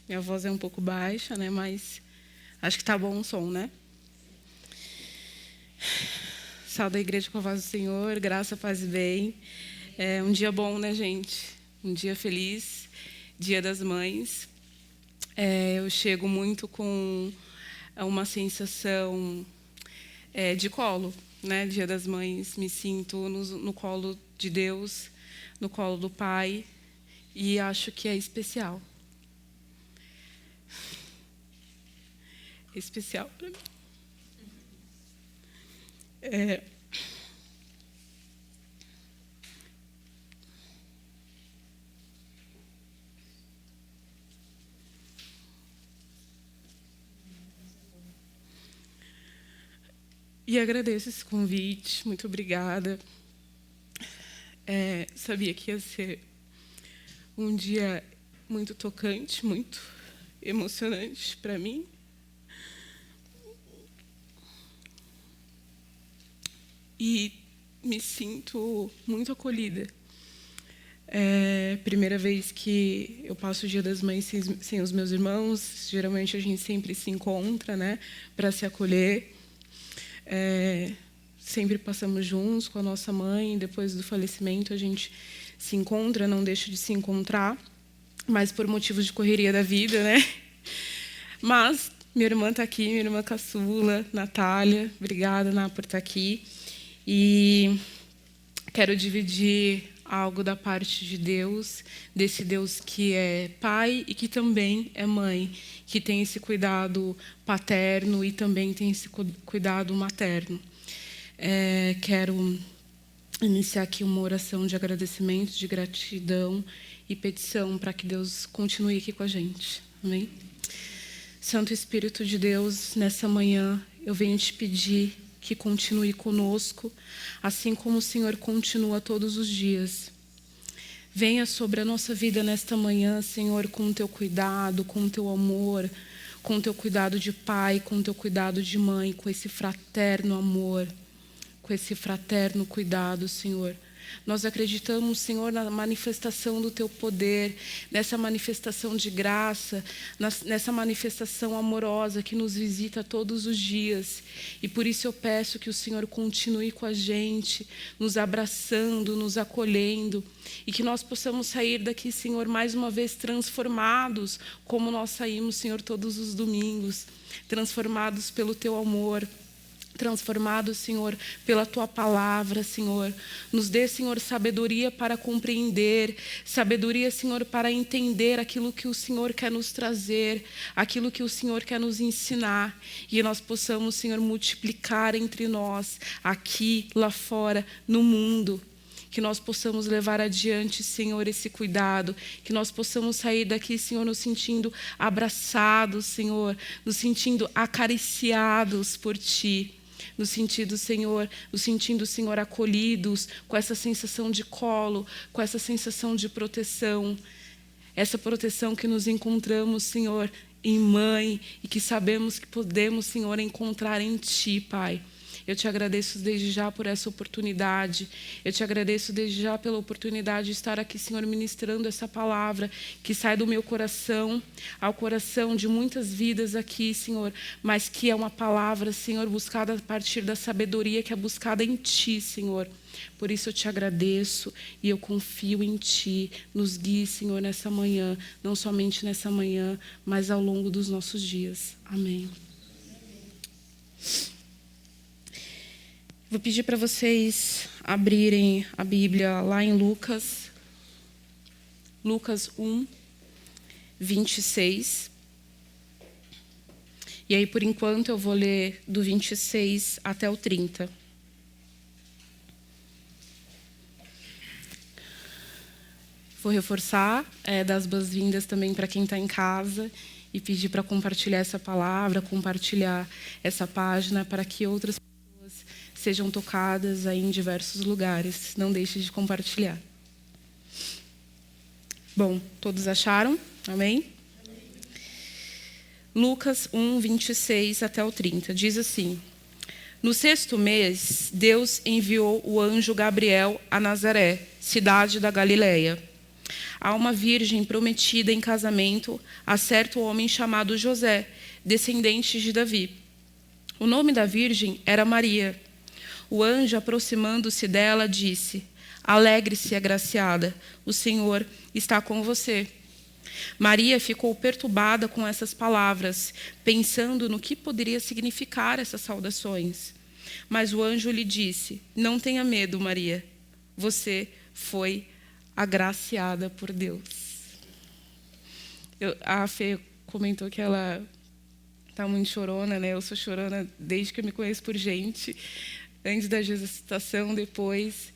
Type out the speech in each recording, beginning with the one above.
Minha voz é um pouco baixa, né? Mas acho que tá bom o som, né? Sal da igreja com a voz do Senhor, graça, paz e bem. É um dia bom, né, gente? Um dia feliz, Dia das Mães. Eu chego muito com uma sensação de colo, né? Dia das Mães, me sinto no colo de Deus, no colo do Pai, e acho que é especial. Especial para mim. E agradeço esse convite, muito obrigada. Sabia que ia ser um dia muito tocante, muito emocionante para mim. E me sinto muito acolhida. Primeira vez que eu passo o Dia das Mães sem os meus irmãos. Geralmente a gente sempre se encontra, né, para se acolher. Sempre passamos juntos com a nossa mãe. Depois do falecimento a gente se encontra, não deixa de se encontrar, mas por motivos de correria da vida, né? Mas minha irmã está aqui, minha irmã caçula, Natália. Obrigada, Ná, por estar aqui. E quero dividir algo da parte de Deus, desse Deus que é pai e que também é mãe, que tem esse cuidado paterno e também tem esse cuidado materno. Quero iniciar aqui uma oração de agradecimento, de gratidão e petição para que Deus continue aqui com a gente. Amém? Santo Espírito de Deus, nessa manhã eu venho te pedir que continue conosco, assim como o Senhor continua todos os dias. Venha sobre a nossa vida nesta manhã, Senhor, com o teu cuidado, com o teu amor, com o teu cuidado de pai, com o teu cuidado de mãe, com esse fraterno amor, com esse fraterno cuidado, Senhor. Nós acreditamos, Senhor, na manifestação do teu poder, nessa manifestação de graça, nessa manifestação amorosa que nos visita todos os dias. E por isso eu peço que o Senhor continue com a gente, nos abraçando, nos acolhendo, e que nós possamos sair daqui, Senhor, mais uma vez transformados, como nós saímos, Senhor, todos os domingos, transformados pelo teu amor, transformado, Senhor, pela Tua palavra, Senhor. Nos dê, Senhor, sabedoria para compreender, sabedoria, Senhor, para entender aquilo que o Senhor quer nos trazer, aquilo que o Senhor quer nos ensinar, e nós possamos, Senhor, multiplicar entre nós, aqui, lá fora, no mundo. Que nós possamos levar adiante, Senhor, esse cuidado. Que nós possamos sair daqui, Senhor, nos sentindo abraçados, Senhor, nos sentindo acariciados por Ti. No sentido, Senhor, acolhidos, com essa sensação de colo, com essa sensação de proteção. Essa proteção que nos encontramos, Senhor, em mãe, e que sabemos que podemos, Senhor, encontrar em Ti, Pai. Eu te agradeço desde já por essa oportunidade. Eu te agradeço desde já pela oportunidade de estar aqui, Senhor, ministrando essa palavra que sai do meu coração ao coração de muitas vidas aqui, Senhor, mas que é uma palavra, Senhor, buscada a partir da sabedoria que é buscada em Ti, Senhor. Por isso eu te agradeço e eu confio em Ti. Nos guie, Senhor, nessa manhã, não somente nessa manhã, mas ao longo dos nossos dias. Amém. Vou pedir para vocês abrirem a Bíblia lá em Lucas 1, 26. E aí, por enquanto, eu vou ler do 26 até o 30. Vou reforçar, dar as boas-vindas também para quem está em casa e pedir para compartilhar essa palavra, compartilhar essa página para que outras pessoas sejam tocadas aí em diversos lugares. Não deixe de compartilhar. Bom, todos acharam? Amém? Lucas 1, 26 até o 30. Diz assim: No 6º mês, Deus enviou o anjo Gabriel a Nazaré, cidade da Galileia, há uma virgem prometida em casamento a certo homem chamado José, descendente de Davi. O nome da virgem era Maria. O anjo, aproximando-se dela, disse: Alegre-se, agraciada, o Senhor está com você. Maria ficou perturbada com essas palavras, pensando no que poderia significar essas saudações. Mas o anjo lhe disse: Não tenha medo, Maria. Você foi agraciada por Deus. A Fê comentou que ela está muito chorona, né? Eu sou chorona desde que eu me conheço por gente, antes da gestação, depois,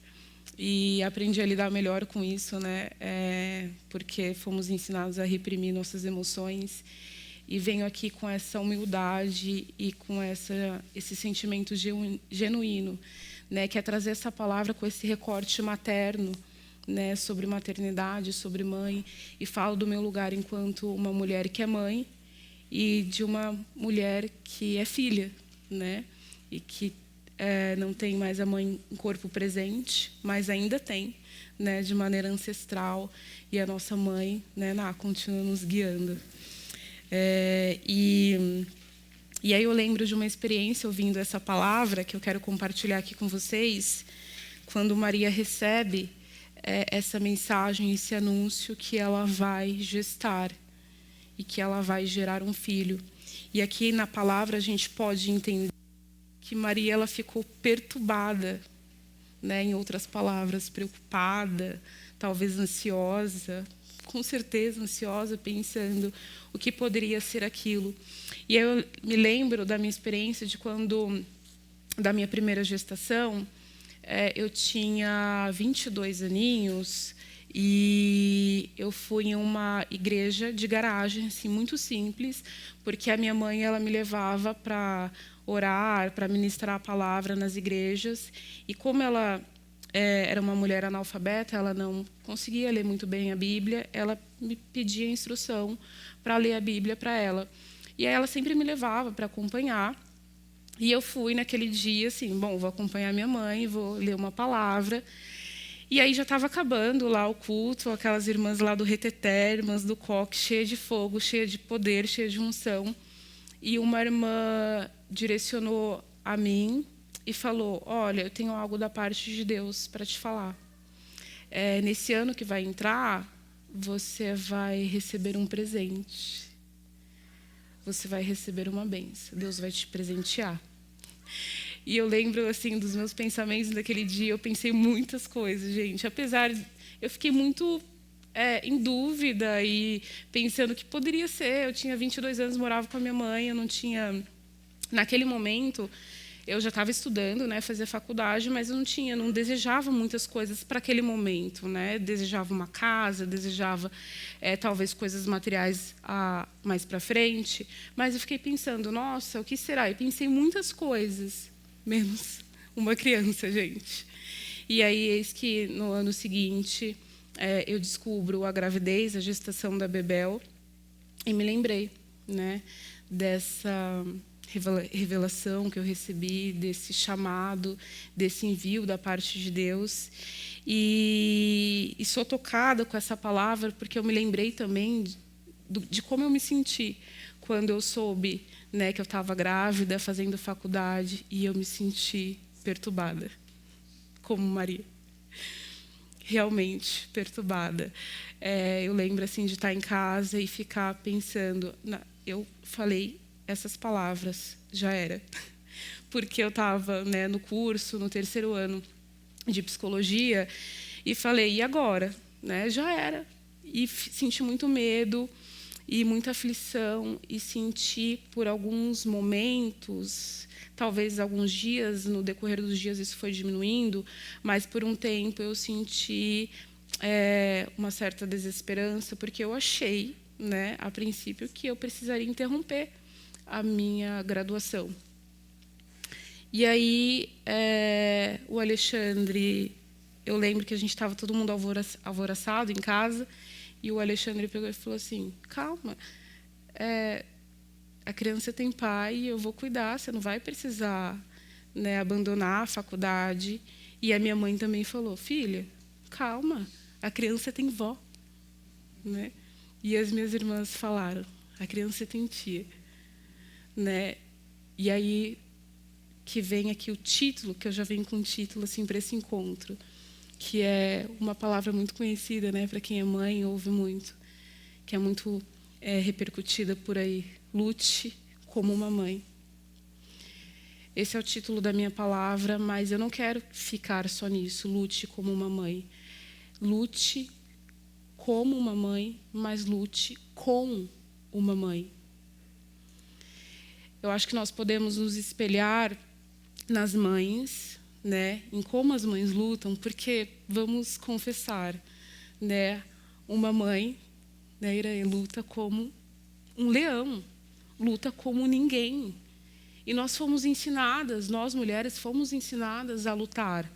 e aprendi a lidar melhor com isso, né? Porque fomos ensinados a reprimir nossas emoções, e venho aqui com essa humildade e com esse sentimento genuíno, né? Que é trazer essa palavra com esse recorte materno, né? Sobre maternidade, sobre mãe, e falo do meu lugar enquanto uma mulher que é mãe e de uma mulher que é filha, né? E que não tem mais a mãe em corpo presente, mas ainda tem, né? De maneira ancestral, e a nossa mãe, né? Continua nos guiando. E aí eu lembro de uma experiência ouvindo essa palavra que eu quero compartilhar aqui com vocês, quando Maria recebe essa mensagem, esse anúncio que ela vai gestar e que ela vai gerar um filho. E aqui na palavra a gente pode entender que Maria ela ficou perturbada, né? Em outras palavras, preocupada, talvez ansiosa, com certeza ansiosa, pensando o que poderia ser aquilo. E eu me lembro da minha experiência da minha primeira gestação. Eu tinha 22 aninhos e eu fui em uma igreja de garagem, assim, muito simples, porque a minha mãe ela me levava para orar, para ministrar a palavra nas igrejas. E como ela era uma mulher analfabeta, ela não conseguia ler muito bem a Bíblia, ela me pedia instrução para ler a Bíblia para ela. E aí ela sempre me levava para acompanhar. E eu fui naquele dia, assim, bom, vou acompanhar minha mãe, vou ler uma palavra. E aí já estava acabando lá o culto, aquelas irmãs lá do Reteté, irmãs do Coque, cheia de fogo, cheia de poder, cheia de unção. E uma irmã direcionou a mim e falou: Olha, eu tenho algo da parte de Deus para te falar. Nesse ano que vai entrar, você vai receber um presente. Você vai receber uma bênção. Deus vai te presentear. E eu lembro assim dos meus pensamentos daquele dia. Eu pensei muitas coisas, gente. Apesar, eu fiquei muito em dúvida e pensando que poderia ser. Eu tinha 22 anos, morava com a minha mãe. Eu não tinha, naquele momento, eu já estava estudando, né, fazia faculdade, mas eu não desejava muitas coisas para aquele momento, né? Desejava uma casa, desejava talvez coisas materiais mais para frente, mas eu fiquei pensando, nossa, o que será? E pensei muitas coisas, menos uma criança, gente. E aí eis que no ano seguinte eu descubro a gravidez, a gestação da Bebel, e me lembrei, né, dessa revelação que eu recebi, desse chamado, desse envio da parte de Deus. E sou tocada com essa palavra porque eu me lembrei também de como eu me senti quando eu soube, né, que eu estava grávida, fazendo faculdade, e eu me senti perturbada, como Maria. Realmente perturbada. Eu lembro assim de estar em casa e ficar pensando, eu falei essas palavras, já era. Porque eu estava, né, no curso, no 3º ano de psicologia, e falei, e agora? Né, já era. E senti muito medo e muita aflição, e senti por alguns momentos, talvez alguns dias, no decorrer dos dias isso foi diminuindo, mas por um tempo eu senti uma certa desesperança, porque eu achei, né, a princípio, que eu precisaria interromper a minha graduação. E aí, o Alexandre, eu lembro que a gente estava todo mundo alvoroçado em casa, e o Alexandre pegou e falou assim, calma, a criança tem pai, eu vou cuidar, você não vai precisar, né, abandonar a faculdade. E a minha mãe também falou, filha, calma, a criança tem vó. né? E as minhas irmãs falaram, a criança tem tia, né? E aí que vem aqui o título, que eu já venho com um título assim para esse encontro, que é uma palavra muito conhecida, né, para quem é mãe, ouve muito, que é muito repercutida por aí. Lute como uma mãe. Esse é o título da minha palavra, mas eu não quero ficar só nisso. Lute como uma mãe. Lute como uma mãe, mas lute com uma mãe. Eu acho que nós podemos nos espelhar nas mães, né, em como as mães lutam, porque vamos confessar, né, uma mãe, né, Irã, luta como um leão, luta como ninguém. E nós fomos ensinadas, nós mulheres fomos ensinadas a lutar.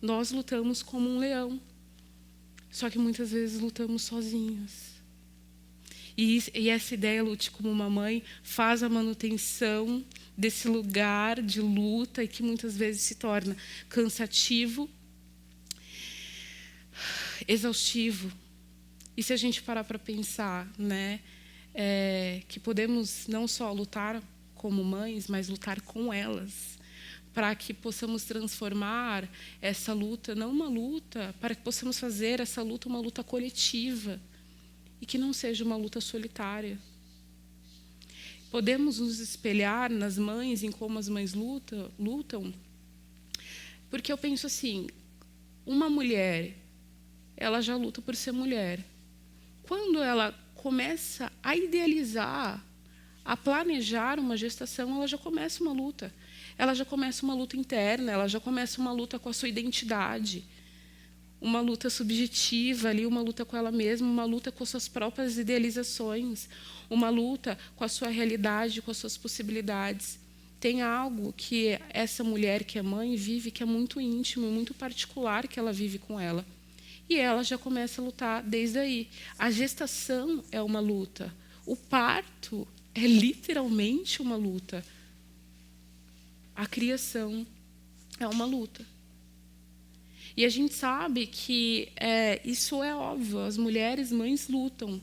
Nós lutamos como um leão. Só que muitas vezes lutamos sozinhas. E essa ideia, lute como uma mãe, faz a manutenção desse lugar de luta e que muitas vezes se torna cansativo, exaustivo. E se a gente parar para pensar, né, que podemos não só lutar como mães, mas lutar com elas, para que possamos transformar essa luta, não uma luta, para que possamos fazer essa luta uma luta coletiva e que não seja uma luta solitária. Podemos nos espelhar nas mães, em como as mães lutam, porque eu penso assim, uma mulher, ela já luta por ser mulher. Quando ela começa a idealizar, a planejar uma gestação, ela já começa uma luta. Ela já começa uma luta interna, ela já começa uma luta com a sua identidade, uma luta subjetiva ali, uma luta com ela mesma, uma luta com as suas próprias idealizações, uma luta com a sua realidade, com as suas possibilidades. Tem algo que essa mulher que é mãe vive, que é muito íntimo, muito particular, que ela vive com ela. E ela já começa a lutar desde aí. A gestação é uma luta. O parto é literalmente uma luta. A criação é uma luta. E a gente sabe que isso é óbvio, as mulheres mães lutam.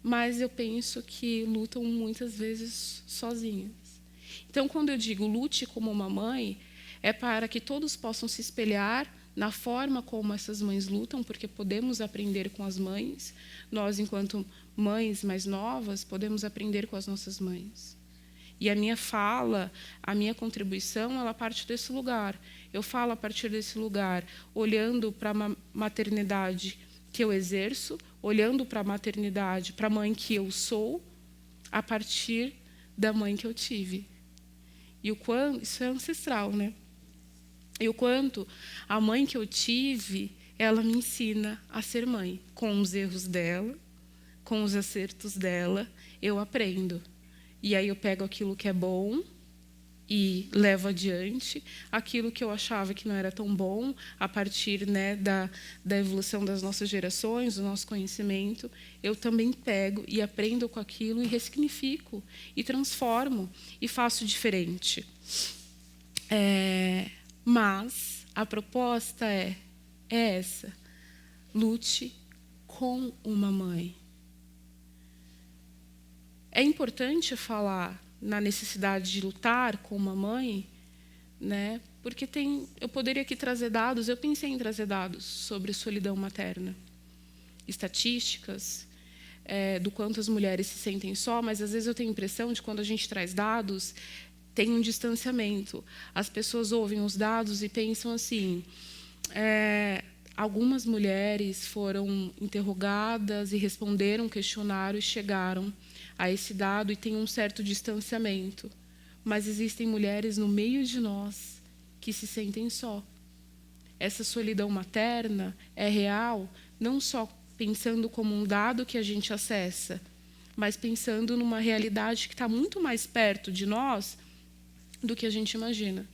Mas eu penso que lutam muitas vezes sozinhas. Então, quando eu digo lute como uma mãe, é para que todos possam se espelhar na forma como essas mães lutam, porque podemos aprender com as mães. Nós, enquanto mães mais novas, podemos aprender com as nossas mães. E a minha fala, a minha contribuição, ela parte desse lugar. Eu falo a partir desse lugar, olhando para a maternidade que eu exerço, olhando para a maternidade, para a mãe que eu sou, a partir da mãe que eu tive. E o quanto, isso é ancestral, né? E o quanto a mãe que eu tive, ela me ensina a ser mãe. Com os erros dela, com os acertos dela, eu aprendo. E aí eu pego aquilo que é bom e levo adiante. Aquilo que eu achava que não era tão bom, a partir, né, da evolução das nossas gerações, do nosso conhecimento, eu também pego e aprendo com aquilo e ressignifico, e transformo, e faço diferente. Mas a proposta é essa. Lute com uma mãe. É importante falar na necessidade de lutar com uma mãe, né? Porque eu poderia aqui trazer dados, eu pensei em trazer dados sobre solidão materna, estatísticas, do quanto as mulheres se sentem só, mas às vezes eu tenho a impressão de que quando a gente traz dados, tem um distanciamento. As pessoas ouvem os dados e pensam assim, algumas mulheres foram interrogadas e responderam um questionário e chegaram a esse dado e tem um certo distanciamento. Mas existem mulheres no meio de nós que se sentem só. Essa solidão materna é real, não só pensando como um dado que a gente acessa, mas pensando numa realidade que está muito mais perto de nós do que a gente imagina.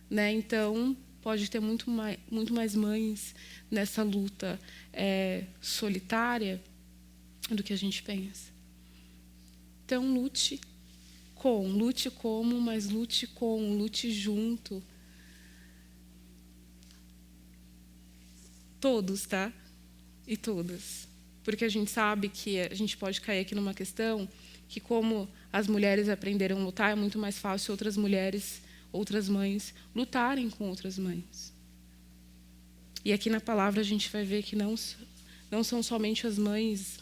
Né? Então, pode ter muito mais mães nessa luta solitária do que a gente pensa. Então, lute como, mas lute junto. Todos, tá? E todas. porque a gente sabe que a gente pode cair aqui numa questão que, como as mulheres aprenderam a lutar, é muito mais fácil outras mulheres, outras mães, lutarem com outras mães. E aqui na palavra a gente vai ver que não são somente as mães,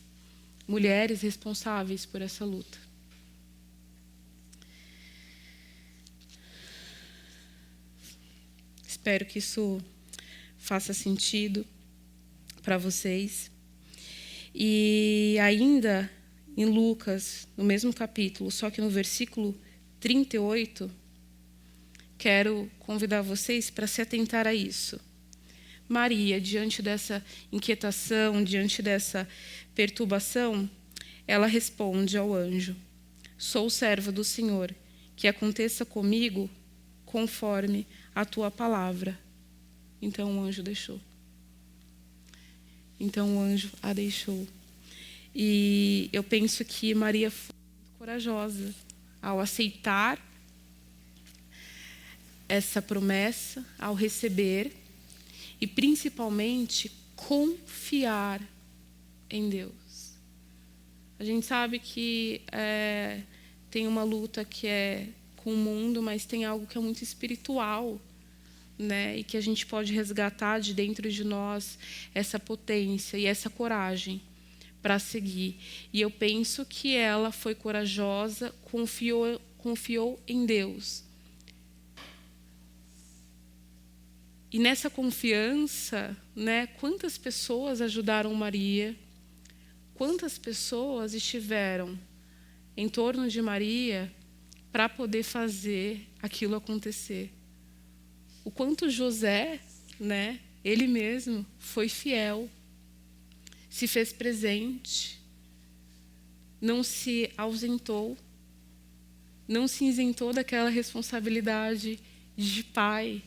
mulheres responsáveis por essa luta. Espero que isso faça sentido para vocês. E ainda em Lucas, no mesmo capítulo, só que no versículo 38, quero convidar vocês para se atentar a isso. Maria, diante dessa inquietação, diante dessa perturbação, ela responde ao anjo: sou serva do Senhor, que aconteça comigo conforme a tua palavra. Então o anjo deixou. Então o anjo a deixou. E eu penso que Maria foi muito corajosa ao aceitar essa promessa, ao receber e principalmente confiar em Deus. A gente sabe que tem uma luta que é com o mundo, mas tem algo que é muito espiritual, né? E que a gente pode resgatar de dentro de nós essa potência e essa coragem para seguir. E eu penso que ela foi corajosa, confiou em Deus. E nessa confiança, né, quantas pessoas ajudaram Maria? Quantas pessoas estiveram em torno de Maria para poder fazer aquilo acontecer? O quanto José, né, ele mesmo foi fiel, se fez presente, não se ausentou, não se isentou daquela responsabilidade de pai,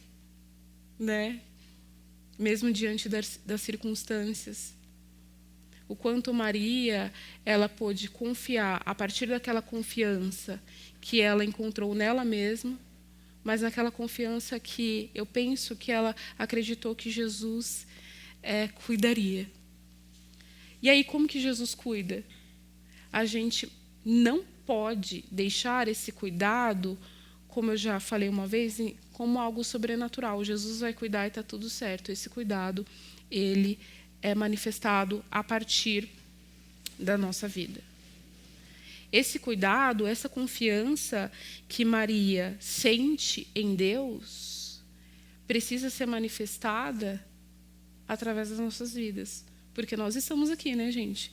né? Mesmo diante das circunstâncias. O quanto Maria, ela pôde confiar, a partir daquela confiança que ela encontrou nela mesma, mas naquela confiança que eu penso que ela acreditou que Jesus cuidaria. E aí, como que Jesus cuida? A gente não pode deixar esse cuidado, como eu já falei uma vez, como algo sobrenatural. Jesus vai cuidar e está tudo certo. Esse cuidado, ele é manifestado a partir da nossa vida. Esse cuidado, essa confiança que Maria sente em Deus, precisa ser manifestada através das nossas vidas. Porque nós estamos aqui, né, gente?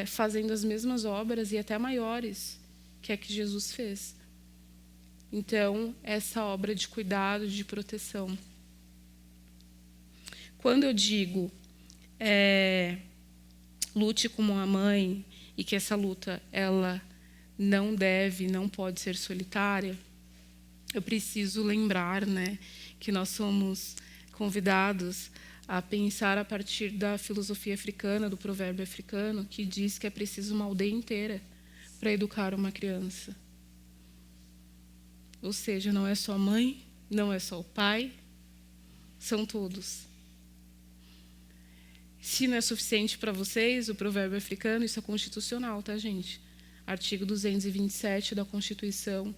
Fazendo as mesmas obras e até maiores que a que Jesus fez. Então, essa obra de cuidado, de proteção. Quando eu digo lute como uma mãe e que essa luta ela não pode ser solitária, eu preciso lembrar, né, que nós somos convidados a pensar a partir da filosofia africana, do provérbio africano, que diz que é preciso uma aldeia inteira para educar uma criança. Ou seja, não é só a mãe, não é só o pai, são todos. Se não é suficiente para vocês, o provérbio africano, isso é constitucional, tá, gente? Artigo 227 da Constituição,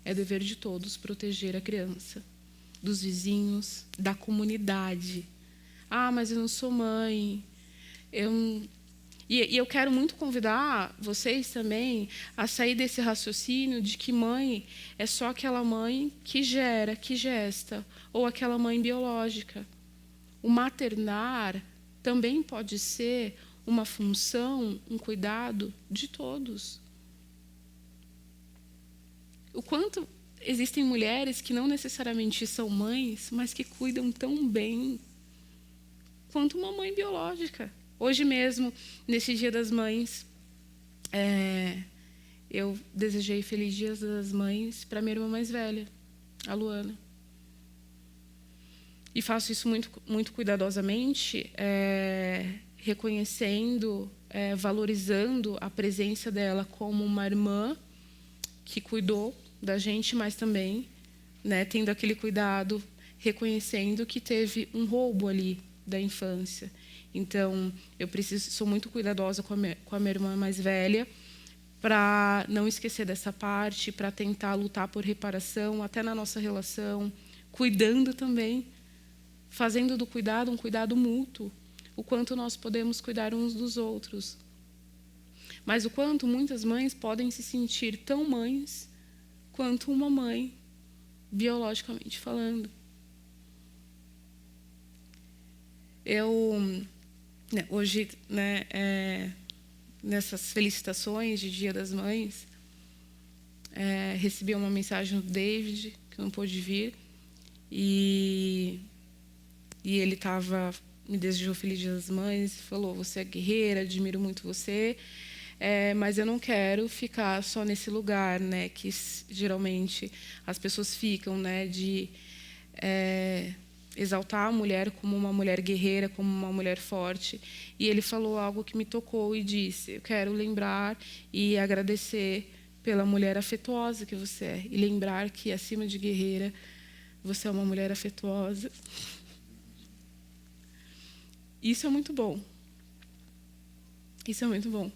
é dever de todos proteger a criança, dos vizinhos, da comunidade. Ah, mas eu não sou mãe. E eu quero muito convidar vocês também a sair desse raciocínio de que mãe é só aquela mãe que gera, que gesta, ou aquela mãe biológica. O maternar também pode ser uma função, um cuidado de todos. O quanto existem mulheres que não necessariamente são mães, mas que cuidam tão bem quanto uma mãe biológica. Hoje mesmo, nesse Dia das Mães, eu desejei Feliz Dia das Mães para minha irmã mais velha, a Luana. E faço isso muito, muito cuidadosamente, reconhecendo, valorizando a presença dela como uma irmã que cuidou da gente, mas também, né, tendo aquele cuidado, reconhecendo que teve um roubo ali da infância. Então, sou muito cuidadosa com a minha irmã mais velha, para não esquecer dessa parte, para tentar lutar por reparação, até na nossa relação, cuidando também, fazendo do cuidado um cuidado mútuo, o quanto nós podemos cuidar uns dos outros. Mas o quanto muitas mães podem se sentir tão mães quanto uma mãe, biologicamente falando. Hoje, nessas felicitações de Dia das Mães, recebi uma mensagem do David, que não pôde vir, e ele me desejou Feliz Dia das Mães, falou: você é guerreira, admiro muito você, mas eu não quero ficar só nesse lugar, né, que geralmente as pessoas ficam, né, de exaltar a mulher como uma mulher guerreira, como uma mulher forte. E ele falou algo que me tocou e disse: eu quero lembrar e agradecer pela mulher afetuosa que você é, e lembrar que, acima de guerreira, você é uma mulher afetuosa. Isso é muito bom. Isso é muito bom,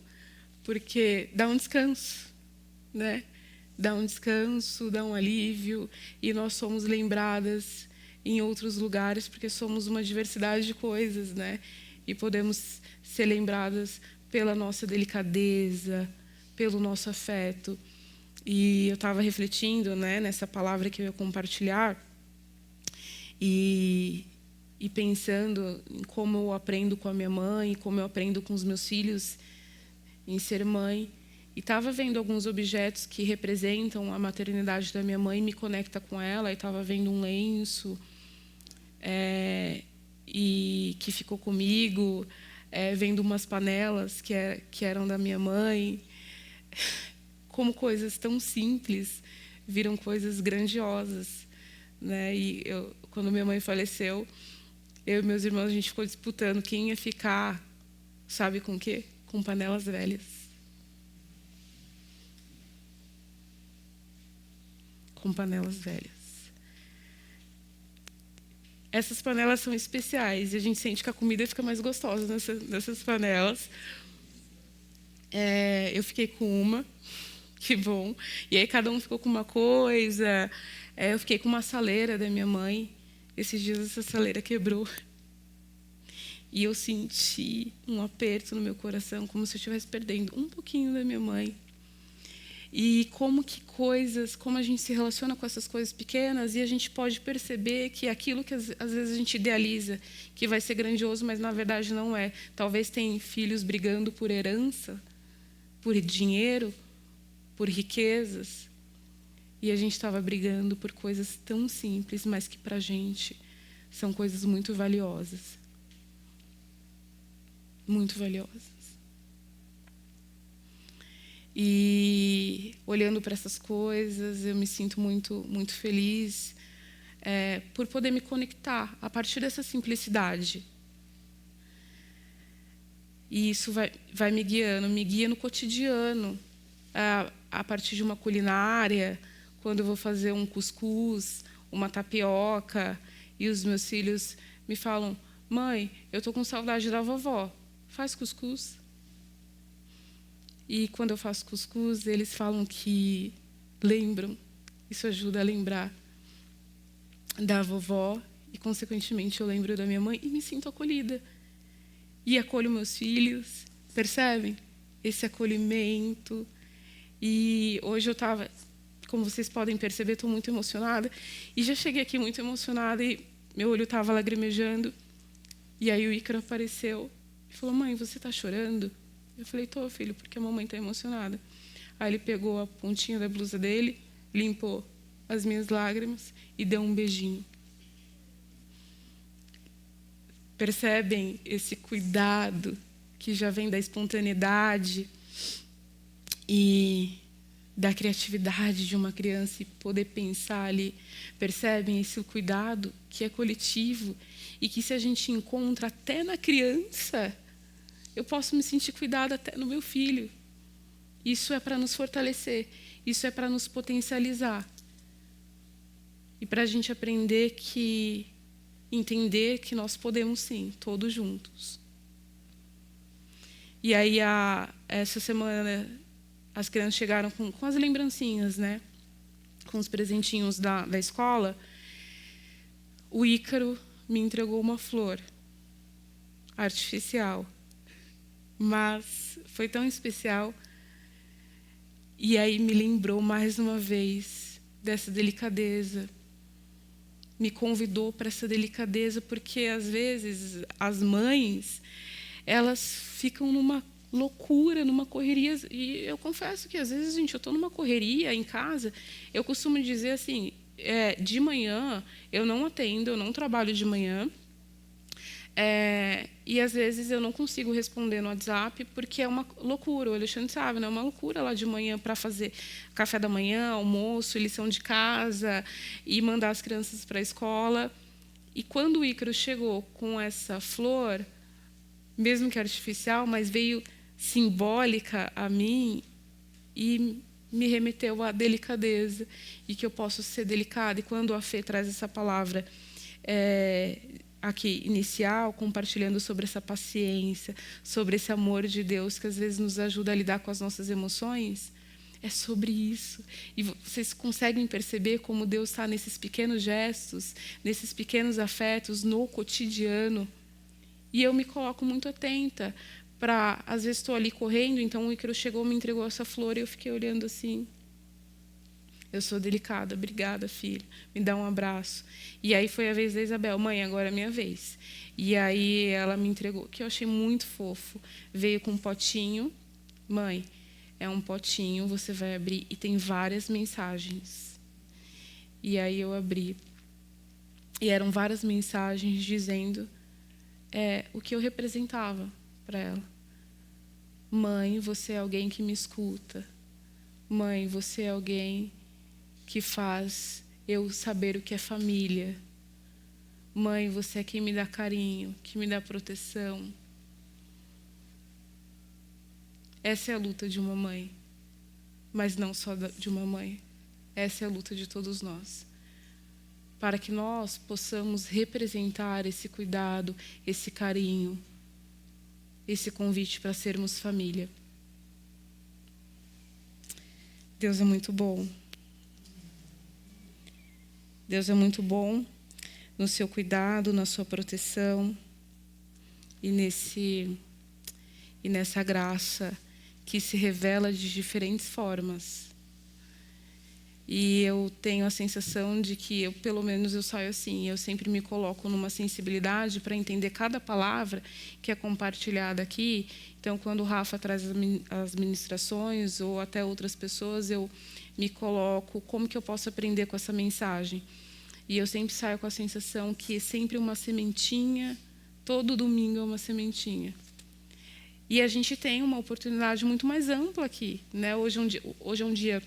porque dá um descanso, né? Dá um descanso, dá um alívio, e nós somos lembradas em outros lugares, porque somos uma diversidade de coisas, né? E podemos ser lembradas pela nossa delicadeza, pelo nosso afeto. E eu estava refletindo, né, nessa palavra que eu ia compartilhar, e pensando em como eu aprendo com a minha mãe, como eu aprendo com os meus filhos em ser mãe. E estava vendo alguns objetos que representam a maternidade da minha mãe, me conecta com ela, e estava vendo um lenço, e que ficou comigo, vendo umas panelas que eram da minha mãe. Como coisas tão simples viram coisas grandiosas, né? E quando minha mãe faleceu, eu e meus irmãos, a gente ficou disputando quem ia ficar, sabe com o quê? Com panelas velhas. Com panelas velhas. Essas panelas são especiais e a gente sente que a comida fica mais gostosa nessas panelas. Eu fiquei com uma, que bom. E aí cada um ficou com uma coisa. Eu fiquei com uma saleira da minha mãe. Esses dias essa saleira quebrou. E eu senti um aperto no meu coração, como se eu estivesse perdendo um pouquinho da minha mãe. E como a gente se relaciona com essas coisas pequenas, e a gente pode perceber que aquilo que às vezes a gente idealiza, que vai ser grandioso, mas na verdade não é. Talvez tenha filhos brigando por herança, por dinheiro, por riquezas, e a gente estava brigando por coisas tão simples, mas que para a gente são coisas muito valiosas. Muito valiosas. E olhando para essas coisas, eu me sinto muito, muito feliz por poder me conectar a partir dessa simplicidade. E isso vai me guia no cotidiano, a partir de uma culinária, quando eu vou fazer um cuscuz, uma tapioca, e os meus filhos me falam: mãe, eu estou com saudade da vovó, faz cuscuz. E quando eu faço cuscuz, eles falam que lembram. Isso ajuda a lembrar da vovó e, consequentemente, eu lembro da minha mãe e me sinto acolhida. E acolho meus filhos, percebem? Esse acolhimento. E hoje eu estava, como vocês podem perceber, estou muito emocionada. E já cheguei aqui muito emocionada e meu olho estava lagrimejando. E aí o Ícaro apareceu e falou: mãe, você está chorando? Eu falei: tô, filho, porque a mamãe está emocionada. Aí ele pegou a pontinha da blusa dele, limpou as minhas lágrimas e deu um beijinho. Percebem esse cuidado que já vem da espontaneidade e da criatividade de uma criança e poder pensar ali? Percebem esse cuidado que é coletivo e que, se a gente encontra até na criança, eu posso me sentir cuidada até no meu filho. Isso é para nos fortalecer. Isso é para nos potencializar. E para a gente entender que nós podemos sim, todos juntos. E aí, essa semana, as crianças chegaram com as lembrancinhas, né? Com os presentinhos da escola. O Ícaro me entregou uma flor artificial, mas foi tão especial. E aí me lembrou mais uma vez dessa delicadeza. Me convidou para essa delicadeza, porque às vezes as mães, elas ficam numa loucura, numa correria. E eu confesso que às vezes, gente, eu estou numa correria em casa. Eu costumo dizer assim, de manhã eu não atendo, eu não trabalho de manhã. E às vezes eu não consigo responder no WhatsApp porque é uma loucura. O Alexandre sabe, né? É uma loucura lá de manhã para fazer café da manhã, almoço, lição de casa e mandar as crianças para a escola. E quando o Ícaro chegou com essa flor, mesmo que artificial, mas veio simbólica a mim e me remeteu à delicadeza e que eu posso ser delicada. E quando a Fê traz essa palavra aqui inicial, compartilhando sobre essa paciência, sobre esse amor de Deus que às vezes nos ajuda a lidar com as nossas emoções, é sobre isso. E vocês conseguem perceber como Deus está nesses pequenos gestos, nesses pequenos afetos, no cotidiano. E eu me coloco muito atenta para, às vezes estou ali correndo, então o Ícaro chegou, me entregou essa flor e eu fiquei olhando assim. Eu sou delicada, obrigada, filho. Me dá um abraço. E aí foi a vez da Isabel. Mãe, agora é minha vez. E aí ela me entregou, que eu achei muito fofo. Veio com um potinho. Mãe, é um potinho, você vai abrir e tem várias mensagens. E aí eu abri. E eram várias mensagens dizendo o que eu representava para ela. Mãe, você é alguém que me escuta. Mãe, você é alguém que faz eu saber o que é família. Mãe, você é quem me dá carinho, que me dá proteção. Essa é a luta de uma mãe, mas não só de uma mãe. Essa é a luta de todos nós. Para que nós possamos representar esse cuidado, esse carinho, esse convite para sermos família. Deus é muito bom. Deus é muito bom no seu cuidado, na sua proteção e nessa graça que se revela de diferentes formas. E eu tenho a sensação de que, pelo menos eu saio assim, eu sempre me coloco numa sensibilidade para entender cada palavra que é compartilhada aqui. Então, quando o Rafa traz as ministrações ou até outras pessoas, eu me coloco, como que eu posso aprender com essa mensagem? E eu sempre saio com a sensação que é sempre uma sementinha, todo domingo é uma sementinha. E a gente tem uma oportunidade muito mais ampla aqui, né? Hoje é um dia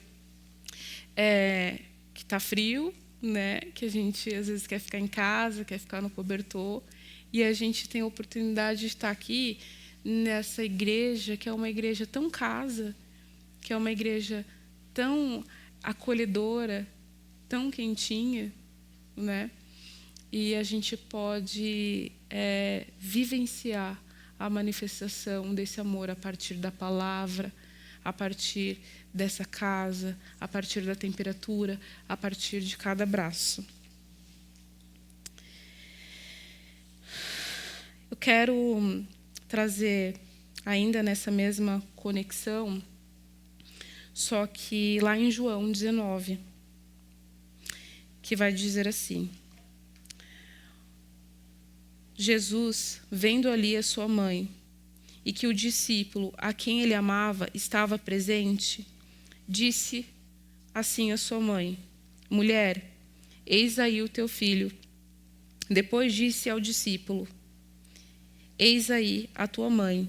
que está frio, né? Que a gente às vezes quer ficar em casa, quer ficar no cobertor, e a gente tem a oportunidade de estar aqui nessa igreja, que é uma igreja tão casa, que é uma igreja tão acolhedora, tão quentinha, né? E a gente pode vivenciar a manifestação desse amor a partir da palavra, a partir dessa casa, a partir da temperatura, a partir de cada abraço. Eu quero trazer, ainda nessa mesma conexão, só que lá em João 19, que vai dizer assim: Jesus, vendo ali a sua mãe, e que o discípulo a quem ele amava estava presente, disse assim à sua mãe: Mulher, eis aí o teu filho. Depois disse ao discípulo: Eis aí a tua mãe.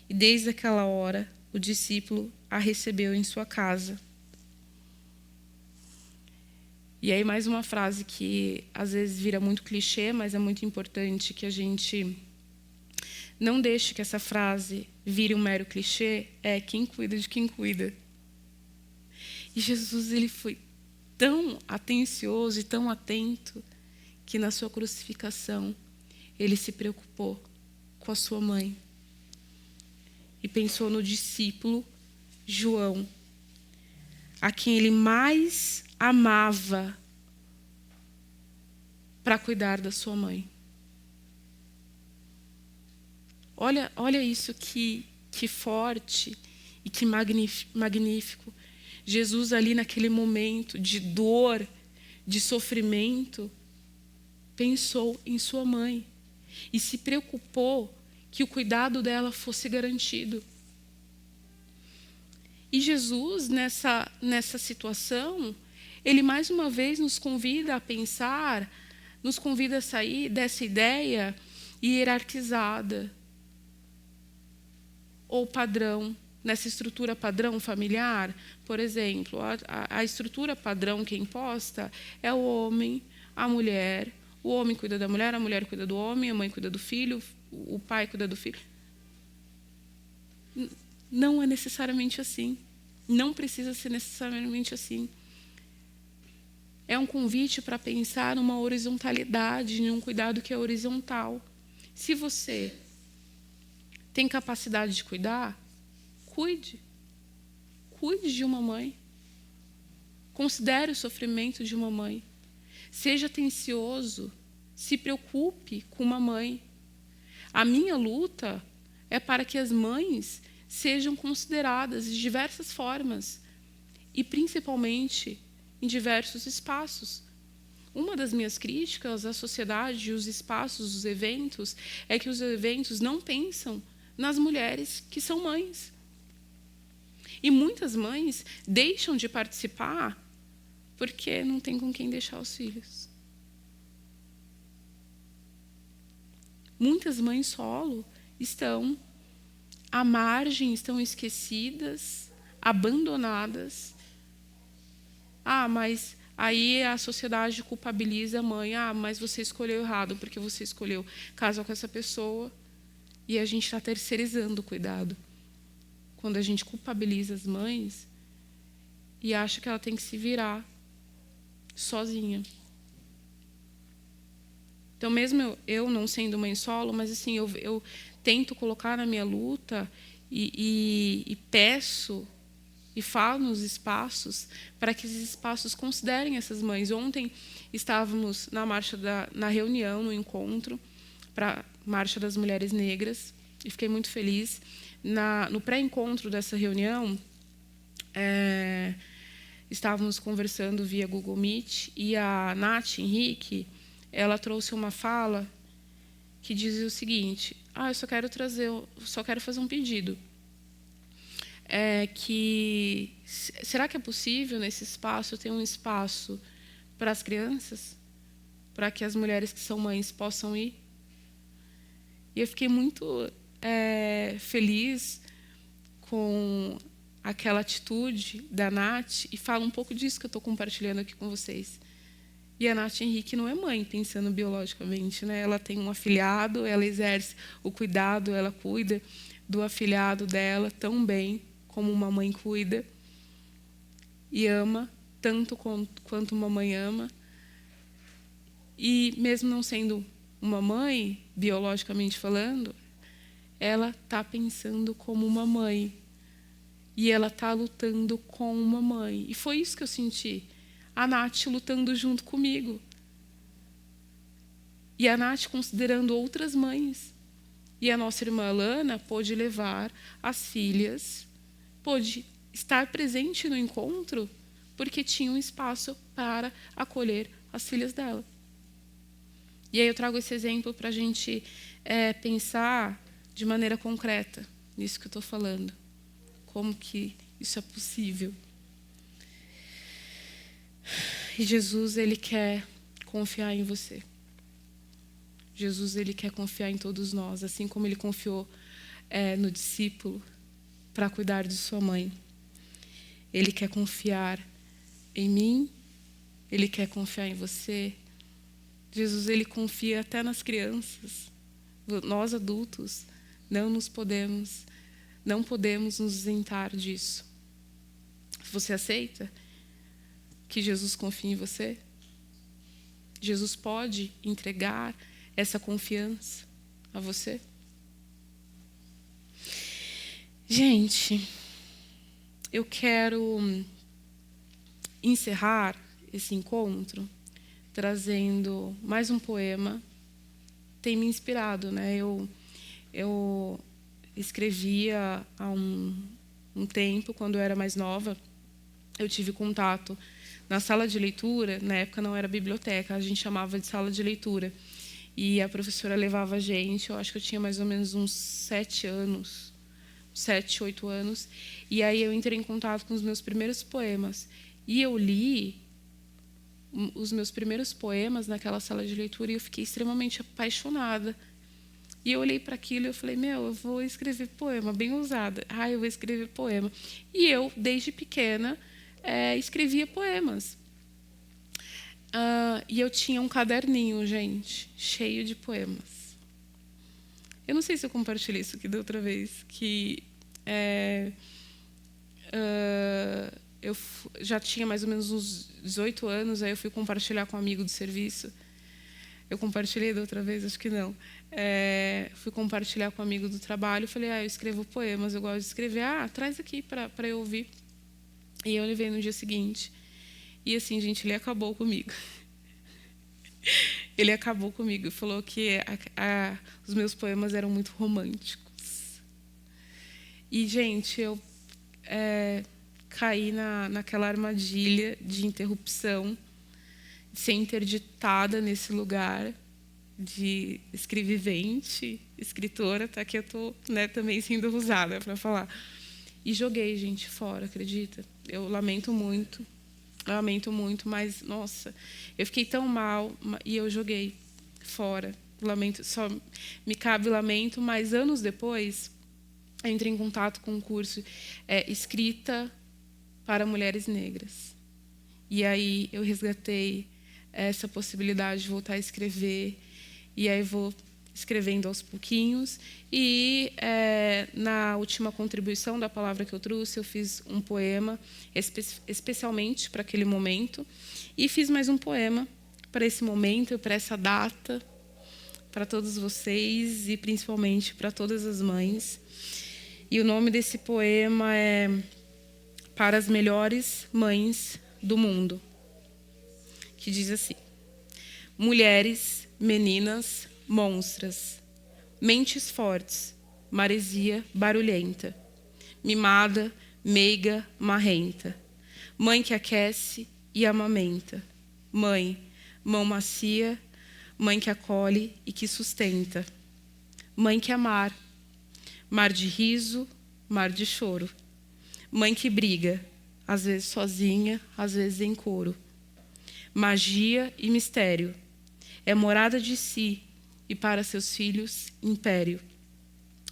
E desde aquela hora o discípulo a recebeu em sua casa. E aí mais uma frase que às vezes vira muito clichê, mas é muito importante que a gente não deixe que essa frase vire um mero clichê, quem cuida de quem cuida. E Jesus, ele foi tão atencioso e tão atento que na sua crucificação ele se preocupou com a sua mãe. e pensou no discípulo João, a quem ele mais amava, para cuidar da sua mãe. Olha isso que forte e que magnífico. Jesus ali naquele momento de dor, de sofrimento, pensou em sua mãe e se preocupou que o cuidado dela fosse garantido. E Jesus, nessa situação, ele mais uma vez nos convida a pensar, nos convida a sair dessa ideia hierarquizada ou padrão, nessa estrutura padrão familiar. Por exemplo, a estrutura padrão que é imposta é o homem, a mulher, o homem cuida da mulher, a mulher cuida do homem, a mãe cuida do filho, o pai cuida do filho. Não é necessariamente assim. Não precisa ser necessariamente assim. É um convite para pensar numa horizontalidade, em um cuidado que é horizontal. Se você tem capacidade de cuidar, cuide. Cuide de uma mãe. Considere o sofrimento de uma mãe. Seja atencioso. Se preocupe com uma mãe. A minha luta é para que as mães sejam consideradas de diversas formas e, principalmente, em diversos espaços. Uma das minhas críticas à sociedade, os espaços, os eventos, é que os eventos não pensam nas mulheres que são mães. E muitas mães deixam de participar porque não tem com quem deixar os filhos. Muitas mães solo estão à margem, estão esquecidas, abandonadas. Mas aí a sociedade culpabiliza a mãe. Mas você escolheu errado, porque você escolheu casar com essa pessoa. E a gente está terceirizando o cuidado. Quando a gente culpabiliza as mães e acha que ela tem que se virar sozinha. Então, mesmo eu não sendo mãe solo, mas assim, eu tento colocar na minha luta e peço e falo nos espaços para que esses espaços considerem essas mães. Ontem estávamos na reunião, no encontro, para a Marcha das Mulheres Negras, e fiquei muito feliz. No pré-encontro dessa reunião, estávamos conversando via Google Meet, e a Nath Henrique, ela trouxe uma fala que dizia o seguinte: eu só quero fazer um pedido. Será que é possível nesse espaço ter um espaço para as crianças, para que as mulheres que são mães possam ir? E eu fiquei muito feliz com aquela atitude da Nath, e falo um pouco disso que eu estou compartilhando aqui com vocês. E a Nath Henrique não é mãe, pensando biologicamente, né? Ela tem um afilhado, ela exerce o cuidado, ela cuida do afilhado dela tão bem como uma mãe cuida, e ama tanto quanto uma mãe ama. E mesmo não sendo uma mãe, biologicamente falando, ela está pensando como uma mãe. E ela está lutando com uma mãe. E foi isso que eu senti. A Nath lutando junto comigo. E a Nath considerando outras mães. E a nossa irmã Alana pôde levar as filhas, pôde estar presente no encontro, porque tinha um espaço para acolher as filhas dela. E aí eu trago esse exemplo para a gente pensar de maneira concreta nisso que eu estou falando. Como que isso é possível? E Jesus, ele quer confiar em você. Jesus, ele quer confiar em todos nós, assim como ele confiou no discípulo para cuidar de sua mãe. Ele quer confiar em mim, ele quer confiar em você. Jesus, ele confia até nas crianças. Nós, adultos, não podemos nos isentar disso. Você aceita que Jesus confie em você? Jesus pode entregar essa confiança a você? Gente, eu quero encerrar esse encontro trazendo mais um poema. Tem me inspirado, né? Eu escrevia há um tempo, quando eu era mais nova. Eu tive contato na sala de leitura. Na época não era biblioteca, a gente chamava de sala de leitura. E a professora levava a gente, eu acho que eu tinha mais ou menos uns 7 anos, 7, 8 anos. E aí eu entrei em contato com os meus primeiros poemas. E eu li os meus primeiros poemas naquela sala de leitura e eu fiquei extremamente apaixonada. E eu olhei para aquilo e eu falei, eu vou escrever poema, bem ousada. Eu vou escrever poema. E eu, desde pequena, escrevia poemas. E eu tinha um caderninho, gente, cheio de poemas. Eu não sei se eu compartilhei isso aqui da outra vez, que eu já tinha mais ou menos uns 18 anos, aí eu fui compartilhar com um amigo do serviço. Eu compartilhei da outra vez? Acho que não. Fui compartilhar com um amigo do trabalho, falei, eu escrevo poemas, eu gosto de escrever. Traz aqui para eu ouvir. E eu levei no dia seguinte. E assim, gente, ele acabou comigo. Ele acabou comigo e falou que os meus poemas eram muito românticos. E, gente, eu caí naquela armadilha de interrupção, de ser interditada nesse lugar de escrevivente, escritora, tá? Que eu estou também sendo usada para falar. E joguei, gente, fora, acredita? Eu lamento muito, mas, nossa, eu fiquei tão mal e eu joguei fora. Lamento, só me cabe lamento, mas anos depois, eu entrei em contato com um curso escrita para mulheres negras. E aí eu resgatei essa possibilidade de voltar a escrever, e aí vou escrevendo aos pouquinhos. E na última contribuição da palavra que eu trouxe, eu fiz um poema especialmente para aquele momento, e fiz mais um poema para esse momento, para essa data, para todos vocês e principalmente para todas as mães. E o nome desse poema é Para as Melhores Mães do Mundo, que diz assim: mulheres, meninas, monstras, mentes fortes, maresia barulhenta, mimada, meiga, marrenta, mãe que aquece e amamenta, mãe, mão macia, mãe que acolhe e que sustenta, mãe que amar, mar de riso, mar de choro, mãe que briga, às vezes sozinha, às vezes em coro, magia e mistério, é morada de si e para seus filhos império,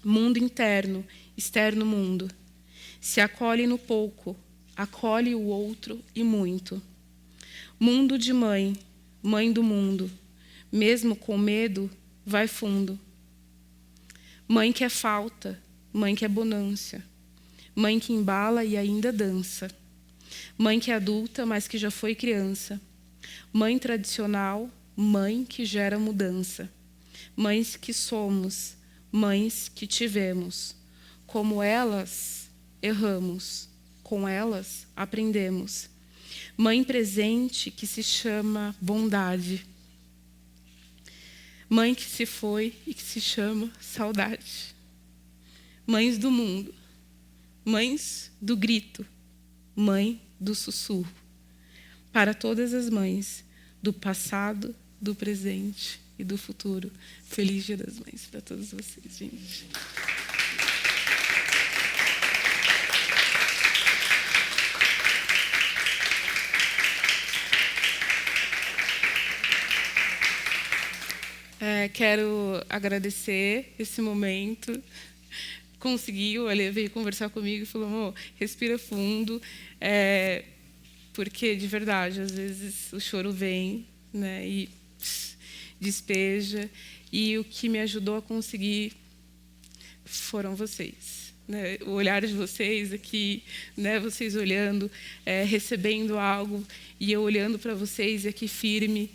mundo interno, externo mundo, se acolhe no pouco, acolhe o outro e muito, mundo de mãe, mãe do mundo, mesmo com medo, vai fundo, mãe que é falta, mãe que é bonância, mãe que embala e ainda dança, mãe que é adulta, mas que já foi criança, mãe tradicional, mãe que gera mudança, mães que somos, mães que tivemos, como elas erramos, com elas aprendemos, mãe presente que se chama bondade, mãe que se foi e que se chama saudade, mães do mundo, mães do grito, mãe do sussurro, para todas as mães do passado, do presente e do futuro. Feliz Dia das Mães para todos vocês, gente. Quero agradecer esse momento. Conseguiu, ele veio conversar comigo e falou: amor, respira fundo, porque, de verdade, às vezes o choro vem, né, e despeja, e o que me ajudou a conseguir foram vocês, né? O olhar de vocês aqui, né? Vocês olhando, recebendo algo, e eu olhando para vocês aqui firme,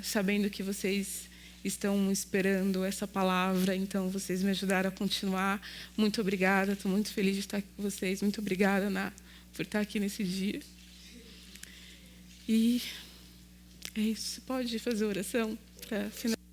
sabendo que vocês estão esperando essa palavra, então vocês me ajudaram a continuar. Muito obrigada, estou muito feliz de estar aqui com vocês. Muito obrigada, Ana, por estar aqui nesse dia. E é isso. Você pode fazer oração para finalizar?